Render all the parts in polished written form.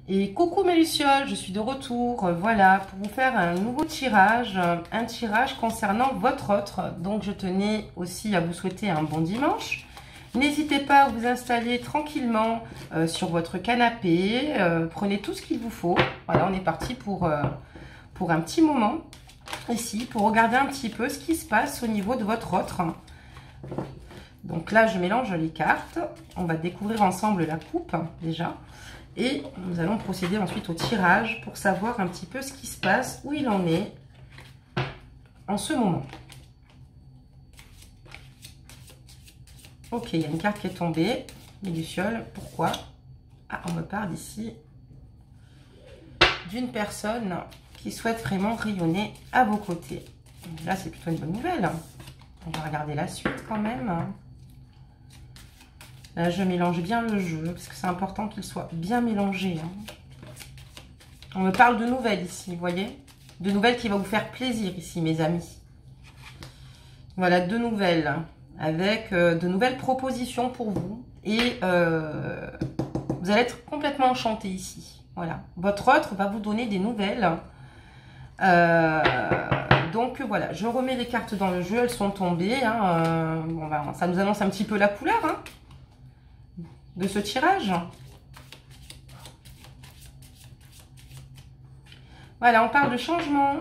Et coucou mes lucioles, je suis de retour, voilà, pour vous faire un nouveau tirage, un tirage concernant votre autre. Donc je tenais aussi à vous souhaiter un bon dimanche. N'hésitez pas à vous installer tranquillement sur votre canapé, prenez tout ce qu'il vous faut. Voilà, on est parti pour un petit moment ici, pour regarder un petit peu ce qui se passe au niveau de votre autre. Donc là, je mélange les cartes, on va découvrir ensemble la coupe déjà. Et nous allons procéder ensuite au tirage pour savoir un petit peu ce qui se passe, où il en est en ce moment. Ok, il y a une carte qui est tombée. Les lucioles, pourquoi? Ah, on me parle ici d'une personne qui souhaite vraiment rayonner à vos côtés. Là, c'est plutôt une bonne nouvelle. On va regarder la suite quand même. Là, je mélange bien le jeu, parce que c'est important qu'il soit bien mélangé. On me parle de nouvelles ici, vous voyez? De nouvelles qui vont vous faire plaisir ici, mes amis. Voilà, deux nouvelles, avec de nouvelles propositions pour vous. Et vous allez être complètement enchanté ici. Voilà, votre autre va vous donner des nouvelles. Donc voilà, je remets les cartes dans le jeu, elles sont tombées. Bon, ben, ça nous annonce un petit peu la couleur, de ce tirage. Voilà, on parle de changement.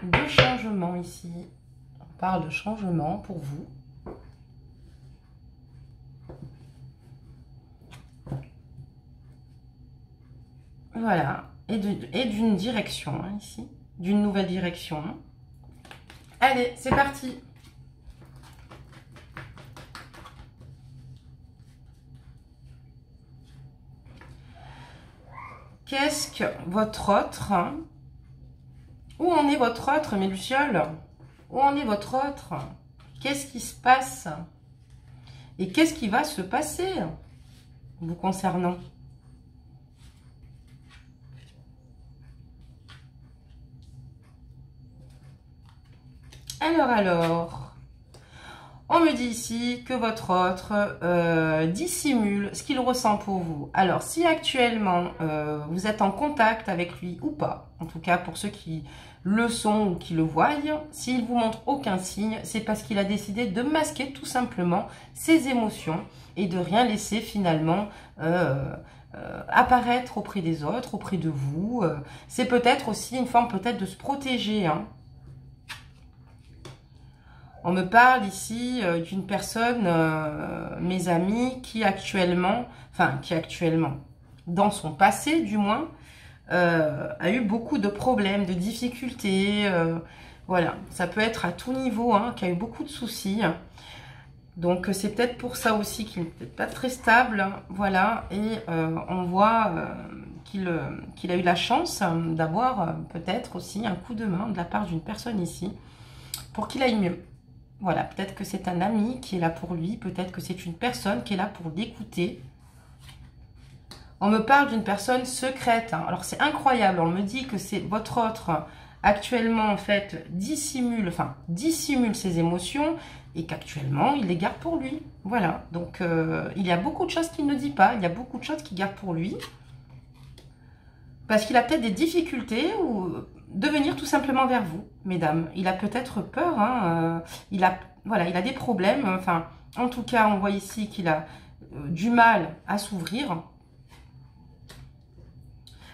De changement ici. On parle de changement pour vous. Voilà. Et d'une direction, ici. D'une nouvelle direction. Allez, c'est parti. Qu'est-ce que votre autre? Où en est votre autre, mes lucioles? Où en est votre autre? Qu'est-ce qui se passe? Et qu'est-ce qui va se passer vous concernant? Alors, on me dit ici que votre autre dissimule ce qu'il ressent pour vous. Alors, si actuellement vous êtes en contact avec lui ou pas, en tout cas pour ceux qui le sont ou qui le voient, s'il vous montre aucun signe, c'est parce qu'il a décidé de masquer tout simplement ses émotions et de rien laisser finalement apparaître auprès des autres, auprès de vous. C'est peut-être aussi une forme peut-être de se protéger, On me parle ici d'une personne, mes amis, qui actuellement, dans son passé du moins, a eu beaucoup de problèmes, de difficultés. Voilà, ça peut être à tout niveau, qui a eu beaucoup de soucis. Donc c'est peut-être pour ça aussi qu'il n'est peut-être pas très stable. Voilà, et on voit qu'il a eu la chance d'avoir peut-être aussi un coup de main de la part d'une personne ici pour qu'il aille mieux. Voilà, peut-être que c'est un ami qui est là pour lui, peut-être que c'est une personne qui est là pour l'écouter. On me parle d'une personne secrète. Alors, c'est incroyable. On me dit que c'est votre autre actuellement, en fait, dissimule ses émotions et qu'actuellement, il les garde pour lui. Voilà. Donc, il y a beaucoup de choses qu'il ne dit pas. Il y a beaucoup de choses qu'il garde pour lui. Parce qu'il a peut-être des difficultés de venir tout simplement vers vous, mesdames. Il a peut-être peur. Il a des problèmes. Enfin, en tout cas, on voit ici qu'il a du mal à s'ouvrir.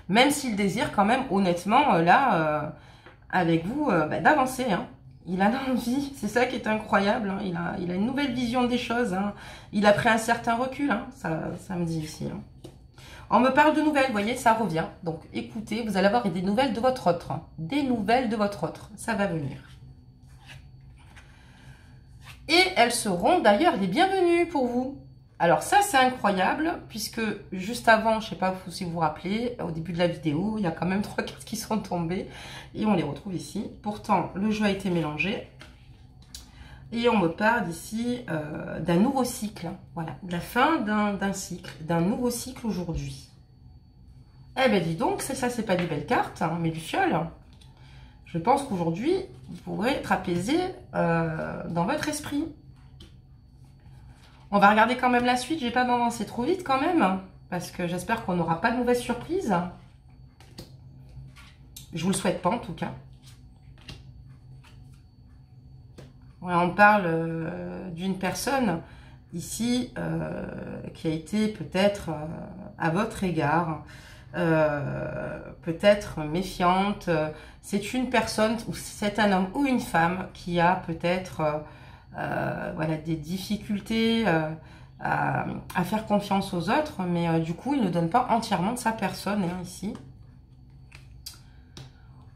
Même s'il désire quand même, honnêtement, avec vous, d'avancer. Il a envie, c'est ça qui est incroyable. Il a une nouvelle vision des choses. Il a pris un certain recul, ça me dit ici. On me parle de nouvelles, vous voyez, ça revient. Donc, écoutez, vous allez avoir des nouvelles de votre autre. Des nouvelles de votre autre, ça va venir. Et elles seront d'ailleurs les bienvenues pour vous. Alors ça, c'est incroyable, puisque juste avant, je ne sais pas si vous vous rappelez, au début de la vidéo, il y a quand même 3 cartes qui sont tombées, et on les retrouve ici. Pourtant, le jeu a été mélangé, et on me parle ici d'un nouveau cycle, voilà, de la fin d'un cycle, d'un nouveau cycle aujourd'hui. Eh ben dis donc, ça, c'est pas des belles cartes, mes lucioles. Je pense qu'aujourd'hui, vous pourrez être apaisé dans votre esprit. On va regarder quand même la suite. Je vais pas m'avancer trop vite quand même. parce que j'espère qu'on n'aura pas de mauvaises surprises. Je vous le souhaite pas en tout cas. Ouais, on parle d'une personne ici qui a été peut-être à votre égard, peut-être méfiante. C'est une personne, ou c'est un homme ou une femme qui a peut-être voilà, des difficultés à faire confiance aux autres, mais du coup il ne donne pas entièrement de sa personne hein, ici.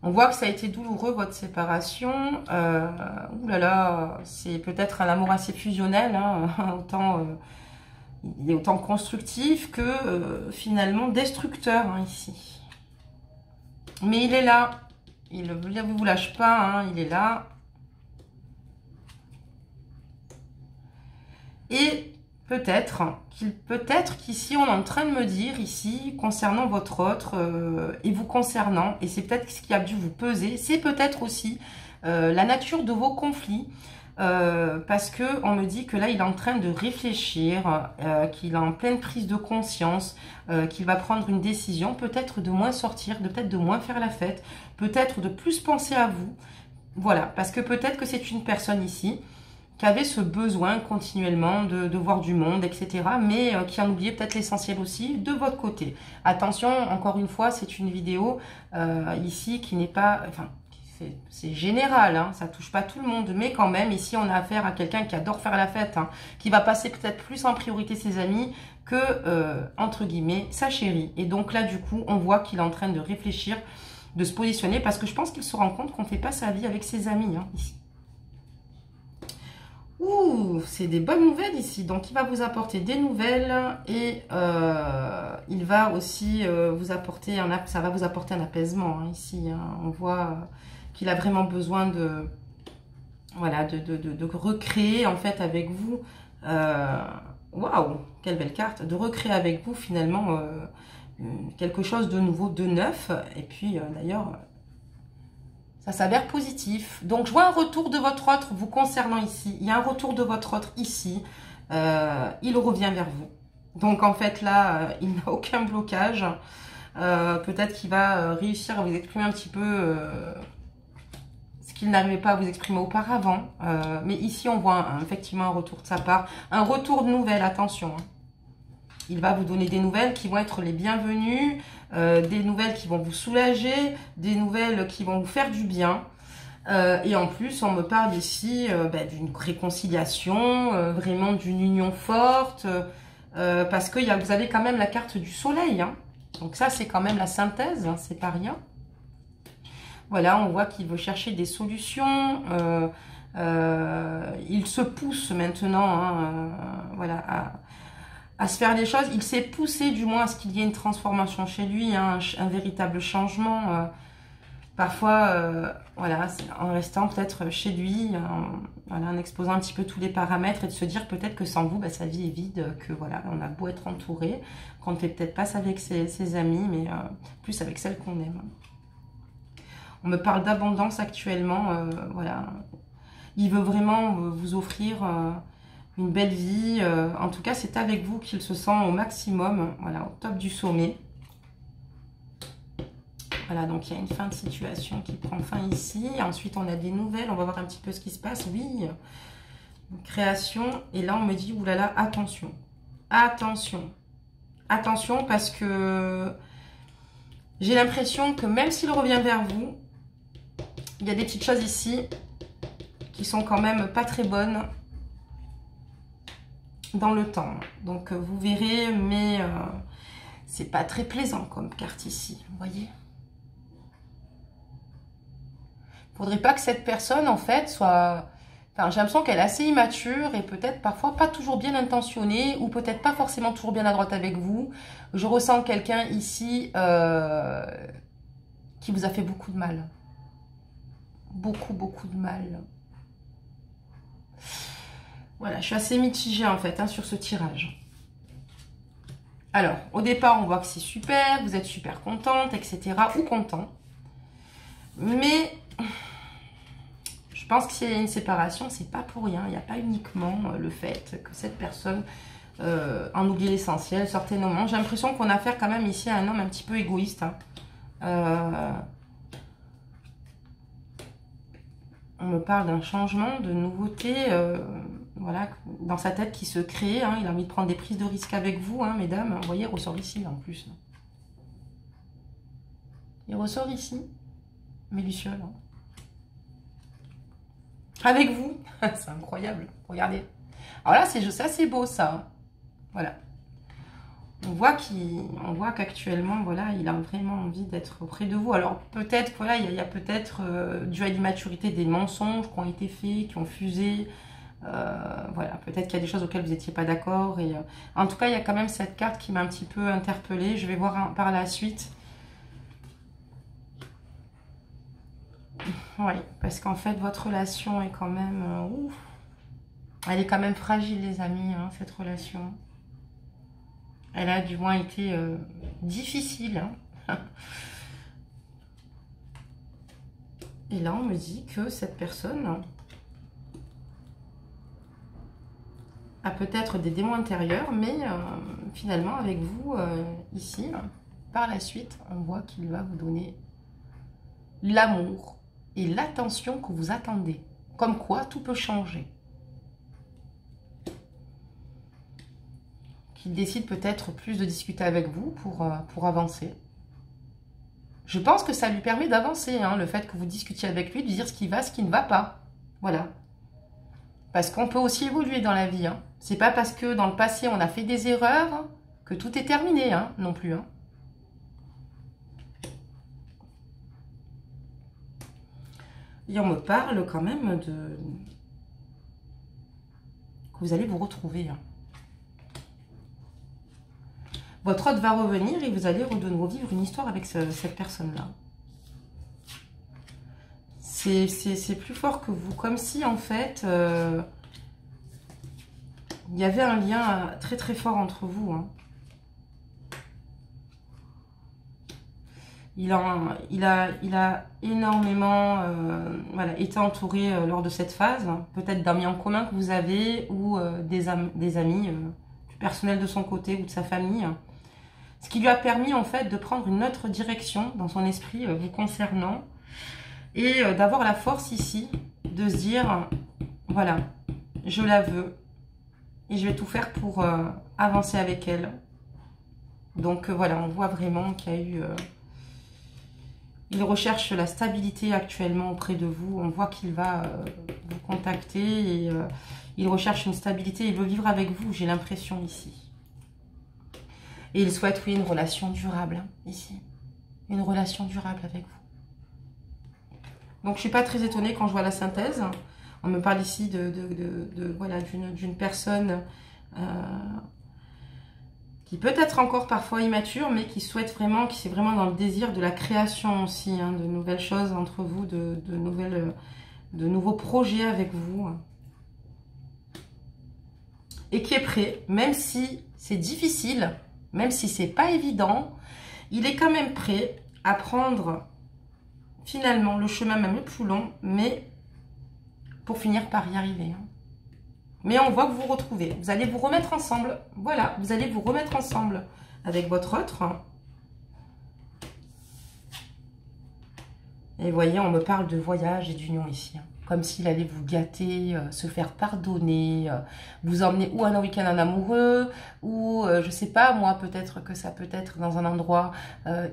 On voit que ça a été douloureux, votre séparation. Ouh là là, c'est peut-être un amour assez fusionnel, hein, autant, il est autant constructif que finalement destructeur hein, ici. Mais il est là. Il ne vous lâche pas, hein, il est là. Et peut-être qu'ici, on est en train de me dire, ici, concernant votre autre, et vous concernant, et c'est peut-être ce qui a dû vous peser, c'est peut-être aussi la nature de vos conflits, parce que on me dit que là, il est en train de réfléchir, qu'il est en pleine prise de conscience, qu'il va prendre une décision, peut-être de moins sortir, peut-être de moins faire la fête, peut-être de plus penser à vous. Voilà, parce que peut-être que c'est une personne ici qui avait ce besoin continuellement de voir du monde, etc. Mais qui en oubliait peut-être l'essentiel aussi de votre côté. Attention, encore une fois, c'est une vidéo ici qui n'est pas... Enfin, c'est général, hein, ça touche pas tout le monde. Mais quand même, ici, on a affaire à quelqu'un qui adore faire la fête, hein, qui va passer peut-être plus en priorité ses amis que, entre guillemets, sa chérie. Et donc là, du coup, on voit qu'il est en train de réfléchir, de se positionner, parce que je pense qu'il se rend compte qu'on ne fait pas sa vie avec ses amis, hein, ici. Ouh, c'est des bonnes nouvelles ici. Donc, il va vous apporter des nouvelles et il va aussi vous apporter ça va vous apporter un apaisement hein, ici. Hein. On voit qu'il a vraiment besoin de, voilà, de recréer en fait avec vous. Waouh, quelle belle carte! De recréer avec vous finalement quelque chose de nouveau, de neuf. Et puis d'ailleurs... Ça s'avère positif. Donc, je vois un retour de votre autre vous concernant ici. Il y a un retour de votre autre ici. Il revient vers vous. Donc, en fait, là, il n'a aucun blocage. Peut-être qu'il va réussir à vous exprimer un petit peu ce qu'il n'arrivait pas à vous exprimer auparavant. Mais ici, on voit effectivement un retour de sa part. Un retour de nouvelles, attention. Hein. Il va vous donner des nouvelles qui vont être les bienvenues, des nouvelles qui vont vous soulager, des nouvelles qui vont vous faire du bien. Et en plus, on me parle ici d'une réconciliation, vraiment d'une union forte, parce que vous avez quand même la carte du soleil. Hein. Donc ça, c'est quand même la synthèse, hein, c'est pas rien. Voilà, on voit qu'il veut chercher des solutions. Il se pousse maintenant, hein, voilà, à se faire des choses. Il s'est poussé du moins à ce qu'il y ait une transformation chez lui, hein, un véritable changement. Parfois, voilà, en restant peut-être chez lui, voilà, en exposant un petit peu tous les paramètres et de se dire peut-être que sans vous, sa vie est vide, que voilà, on a beau être entouré, qu'on ne fait peut-être pas ça avec ses amis, mais plus avec celles qu'on aime. On me parle d'abondance actuellement, voilà. Il veut vraiment vous offrir... une belle vie, en tout cas c'est avec vous qu'il se sent au maximum, voilà, au top du sommet. Voilà, donc il y a une fin de situation qui prend fin ici. Ensuite on a des nouvelles, on va voir un petit peu ce qui se passe, oui. Une création, et là on me dit, oulala, attention, attention, attention parce que j'ai l'impression que même s'il revient vers vous, il y a des petites choses ici qui sont quand même pas très bonnes dans le temps. Donc vous verrez, mais c'est pas très plaisant comme carte ici, vous voyez. Faudrait pas que cette personne en fait soit... Enfin, j'ai l'impression qu'elle est assez immature et peut-être parfois pas toujours bien intentionnée ou peut-être pas forcément toujours bien à droite avec vous. Je ressens quelqu'un ici qui vous a fait beaucoup de mal. Beaucoup, beaucoup de mal. Voilà, je suis assez mitigée en fait hein, sur ce tirage. Alors, au départ, on voit que c'est super, vous êtes super contente, etc. ou content. Mais je pense que s'il y a une séparation, c'est pas pour rien. Il n'y a pas uniquement le fait que cette personne en oublier l'essentiel, sortez nos mains. J'ai l'impression qu'on a affaire quand même ici à un homme un petit peu égoïste. Hein. On me parle d'un changement, de nouveauté, voilà, dans sa tête qui se crée. Hein. Il a envie de prendre des prises de risque avec vous, hein, mesdames. Vous voyez, il ressort ici en plus. Il ressort ici, mes lucioles. Hein. Avec vous, c'est incroyable. Regardez. Alors là, ça c'est beau ça. Voilà. On voit qu'actuellement, voilà, il a vraiment envie d'être auprès de vous. Alors peut-être, voilà, il y a peut-être dû à l'immaturité des mensonges qui ont été faits, qui ont fusé. Voilà, peut-être qu'il y a des choses auxquelles vous n'étiez pas d'accord. Et en tout cas, il y a quand même cette carte qui m'a un petit peu interpellée. Je vais voir par la suite. Oui, parce qu'en fait, votre relation est quand même... ouf, elle est quand même fragile, les amis, hein, cette relation. Elle a du moins été difficile. Hein. Et là, on me dit que cette personne a peut-être des démons intérieurs, mais finalement, avec vous, ici, par la suite, on voit qu'il va vous donner l'amour et l'attention que vous attendez. Comme quoi, tout peut changer. Qu'il décide peut-être plus de discuter avec vous pour avancer. Je pense que ça lui permet d'avancer, hein, le fait que vous discutiez avec lui, de dire ce qui va, ce qui ne va pas. Voilà. Parce qu'on peut aussi évoluer dans la vie. Hein. C'est pas parce que dans le passé, on a fait des erreurs que tout est terminé, hein, non plus. Hein. Et on me parle quand même que vous allez vous retrouver. Hein. Votre hôte va revenir et vous allez de nouveau vivre une histoire avec cette personne-là. C'est plus fort que vous. Comme si, en fait, il y avait un lien très très fort entre vous. Hein. Il a énormément voilà, été entouré lors de cette phase. Peut-être d'amis en commun que vous avez ou des amis plus personnels de son côté ou de sa famille. Ce qui lui a permis en fait de prendre une autre direction dans son esprit vous concernant. Et d'avoir la force ici de se dire, voilà, je la veux. Et je vais tout faire pour avancer avec elle. Donc voilà, on voit vraiment qu'il y a eu... il recherche la stabilité actuellement auprès de vous. On voit qu'il va vous contacter. Et il recherche une stabilité. Il veut vivre avec vous, j'ai l'impression ici. Et il souhaite, oui, une relation durable, hein, ici. Une relation durable avec vous. Donc, je ne suis pas très étonnée quand je vois la synthèse. On me parle ici voilà, d'une personne qui peut être encore parfois immature, mais qui souhaite vraiment, qui est vraiment dans le désir de la création aussi, hein, de nouvelles choses entre vous, de nouveaux projets avec vous. Et qui est prêt, même si c'est difficile, même si c'est pas évident, il est quand même prêt à prendre finalement le chemin même le plus long, mais pour finir par y arriver. Hein. Mais on voit que vous vous retrouvez. Vous allez vous remettre ensemble. Voilà, vous allez vous remettre ensemble avec votre autre. Et vous voyez, on me parle de voyage et d'union ici. Hein. Comme s'il allait vous gâter, se faire pardonner, vous emmener ou un week-end en amoureux, ou je sais pas, moi, peut-être que ça peut être dans un endroit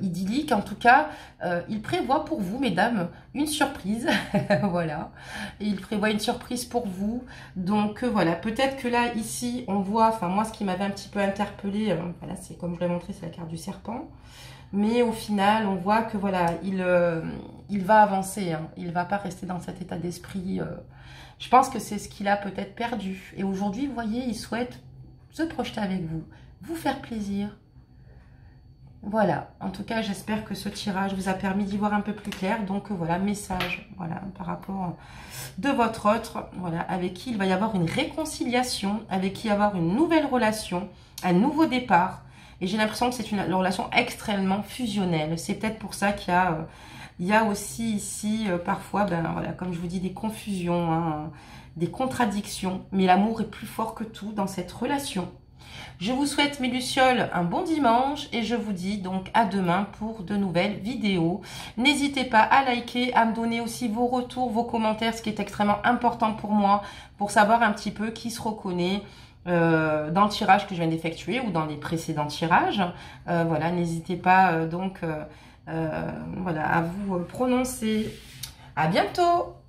idyllique. En tout cas, il prévoit pour vous, mesdames, une surprise. Voilà. Et il prévoit une surprise pour vous. Donc, voilà. Peut-être que là, ici, on voit, enfin, moi, ce qui m'avait un petit peu interpellée, voilà, c'est comme je l'ai montré, c'est la carte du serpent. Mais au final, on voit que voilà, il va avancer. Hein. Il ne va pas rester dans cet état d'esprit. Je pense que c'est ce qu'il a peut-être perdu. Et aujourd'hui, vous voyez, il souhaite se projeter avec vous, vous faire plaisir. Voilà. En tout cas, j'espère que ce tirage vous a permis d'y voir un peu plus clair. Donc voilà, message, voilà, par rapport de votre autre, voilà, avec qui il va y avoir une réconciliation, avec qui il va y avoir une nouvelle relation, un nouveau départ. Et j'ai l'impression que c'est une relation extrêmement fusionnelle. C'est peut-être pour ça qu'il y a aussi ici, parfois, ben, voilà, comme je vous dis, des confusions, hein, des contradictions. Mais l'amour est plus fort que tout dans cette relation. Je vous souhaite, mes lucioles, un bon dimanche et je vous dis donc à demain pour de nouvelles vidéos. N'hésitez pas à liker, à me donner aussi vos retours, vos commentaires, ce qui est extrêmement important pour moi, pour savoir un petit peu qui se reconnaît dans le tirage que je viens d'effectuer ou dans les précédents tirages. Voilà, n'hésitez pas voilà, à vous prononcer. À bientôt!